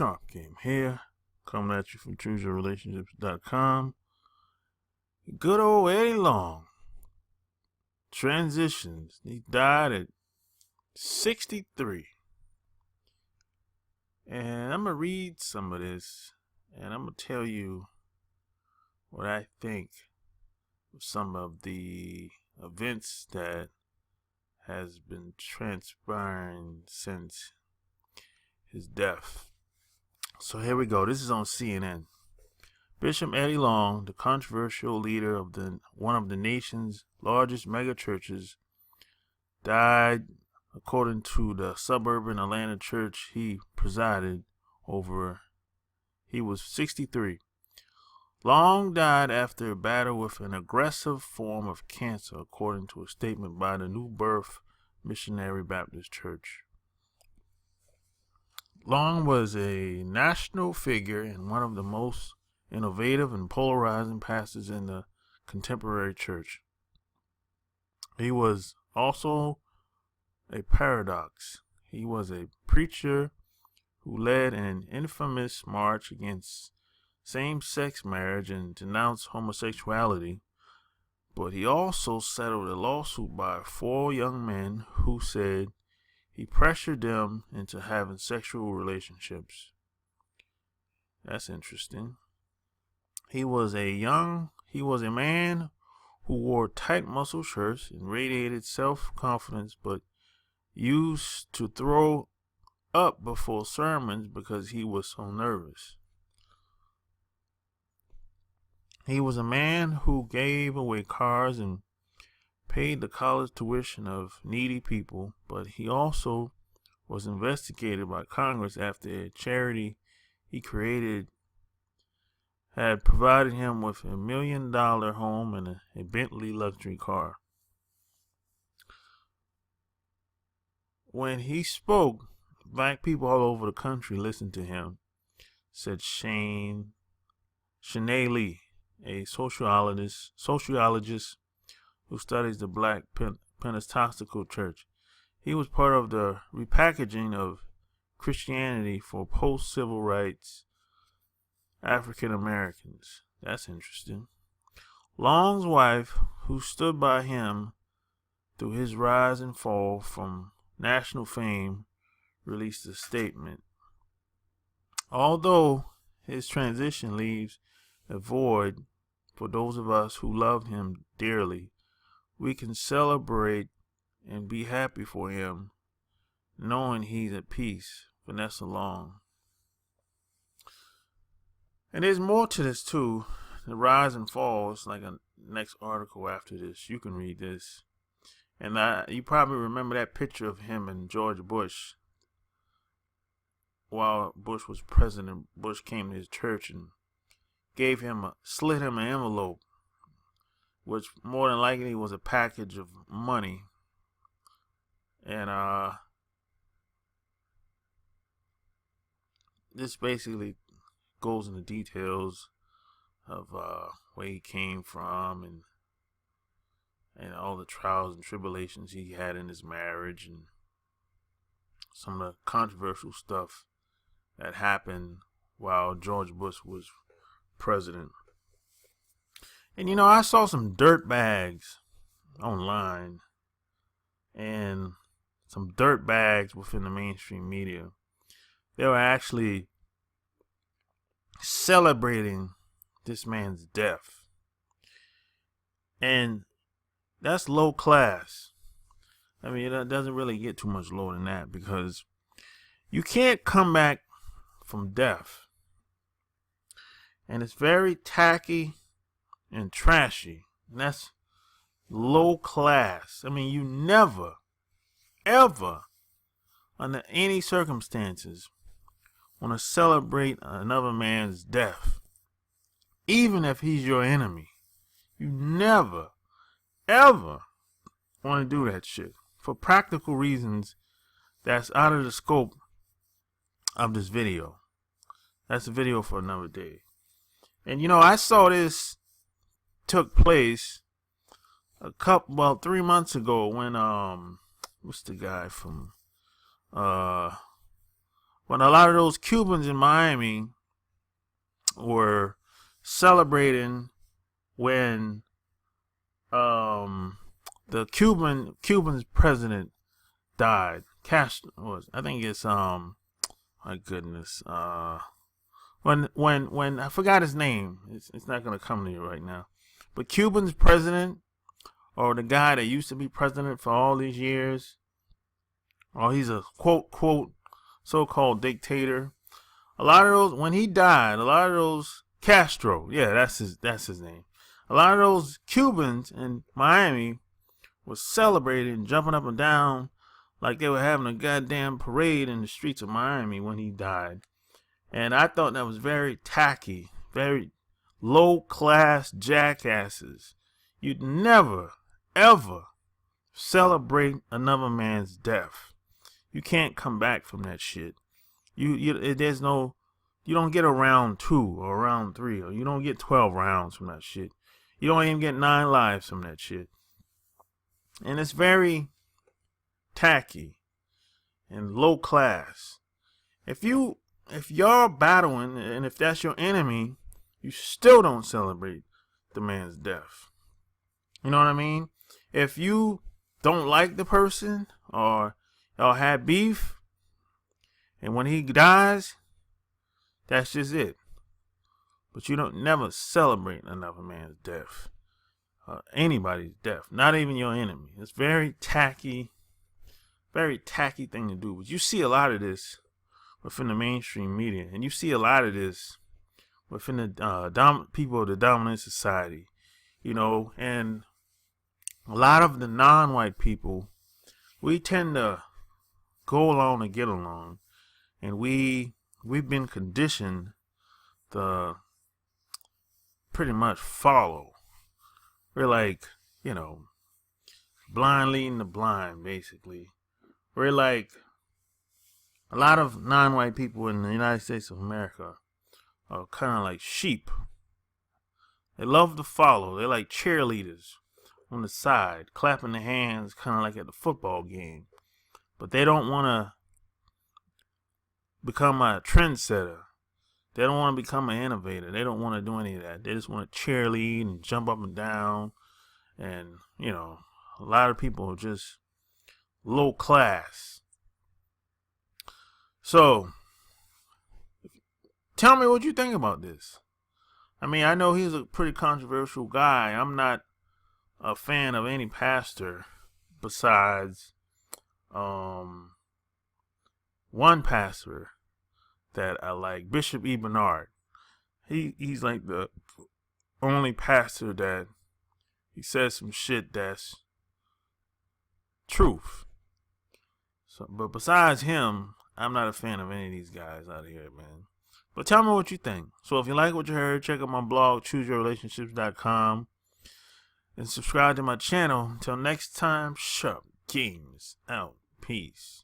Sharp Game here, coming at you from ChooseYourRelationships.com. Good old Eddie Long transitions. He died at 63. And I'm going to read some of this, and I'm going to tell you what I think of some of the events that has been transpiring since his death. So here we go. This is on CNN. Bishop Eddie Long, the controversial leader of one of the nation's largest megachurches, died, according to the suburban Atlanta church he presided over. He was 63. Long died after a battle with an aggressive form of cancer, according to a statement by the New Birth Missionary Baptist Church. Long was a national figure and one of the most innovative and polarizing pastors in the contemporary church. He was also a paradox. He was a preacher who led an infamous march against same-sex marriage and denounced homosexuality, but he also settled a lawsuit by 4 young men who said he pressured them into having sexual relationships. That's interesting. He was a man who wore tight muscle shirts and radiated self-confidence, but used to throw up before sermons because he was so nervous. He was a man who gave away cars and paid the college tuition of needy people, but he also was investigated by Congress after a charity he created had provided him with $1 million home and a Bentley luxury car. When he spoke, black people all over the country listened to him, said Shanae Lee, a sociologist who studies the Black Pentecostal Church. He was part of the repackaging of Christianity for post-civil rights African Americans. That's interesting. Long's wife, who stood by him through his rise and fall from national fame, released a statement. Although his transition leaves a void for those of us who loved him dearly, we can celebrate and be happy for him, knowing he's at peace. Vanessa Long. And there's more to this too. The rise and fall is like a next article after this. You can read this. And you probably remember that picture of him and George Bush. While Bush was president, Bush came to his church and slid him an envelope, which more than likely was a package of money. And this basically goes into details of where he came from and all the trials and tribulations he had in his marriage and some of the controversial stuff that happened while George Bush was president. And I saw some dirt bags online and some dirt bags within the mainstream media. They were actually celebrating this man's death. And that's low class. I mean, it doesn't really get too much lower than that, because you can't come back from death. And it's very tacky and trashy. And that's low class. I mean, you never, ever, under any circumstances, want to celebrate another man's death, even if he's your enemy. You never, ever want to do that shit. For practical reasons, that's out of the scope of this video. That's a video for another day. And I saw this took place about 3 months ago when what's the guy from But a lot of those Cubans in Miami were celebrating when the Cuban's president died. Castro was, I think it's my goodness, when I forgot his name, it's not gonna come to you right now. But Cuban's president, or the guy that used to be president for all these years, or he's a quote so-called dictator. A lot of those, when he died, a lot of those Castro, yeah, that's his name. A lot of those Cubans in Miami was celebrating, jumping up and down like they were having a goddamn parade in the streets of Miami when he died. And I thought that was very tacky, very low-class jackasses. You'd never, ever celebrate another man's death. You can't come back from that shit. You don't get a round 2 or a round 3, or you don't get 12 rounds from that shit. You don't even get 9 lives from that shit. And it's very tacky and low class. If you're battling, and if that's your enemy, you still don't celebrate the man's death. You know what I mean? If you don't like the person, or y'all had beef, and when he dies, that's just it. But you don't never celebrate another man's death, anybody's death, not even your enemy. It's very tacky thing to do. But you see a lot of this within the mainstream media, and you see a lot of this within the people of the dominant society, you know. And a lot of the non-white people, we tend to go along and get along, and we've been conditioned to pretty much follow. We're like, you know, blind leading the blind, basically. We're like, a lot of non-white people in the United States of America are kind of like sheep. They love to follow. They're like cheerleaders on the side, clapping their hands, kind of like at the football game. But they don't want to become a trendsetter. They don't want to become an innovator. They don't want to do any of that. They just want to cheerlead and jump up and down. And, you know, a lot of people are just low class. So, tell me what you think about this. I mean, I know he's a pretty controversial guy. I'm not a fan of any pastor besides one pastor that I like, Bishop E. Bernard. He's like the only pastor that he says some shit that's truth. So, but besides him, I'm not a fan of any of these guys out here, man. But tell me what you think. So if you like what you heard, check out my blog, chooseyourrelationships.com, and subscribe to my channel. Until next time, Sharp Games out. Peace.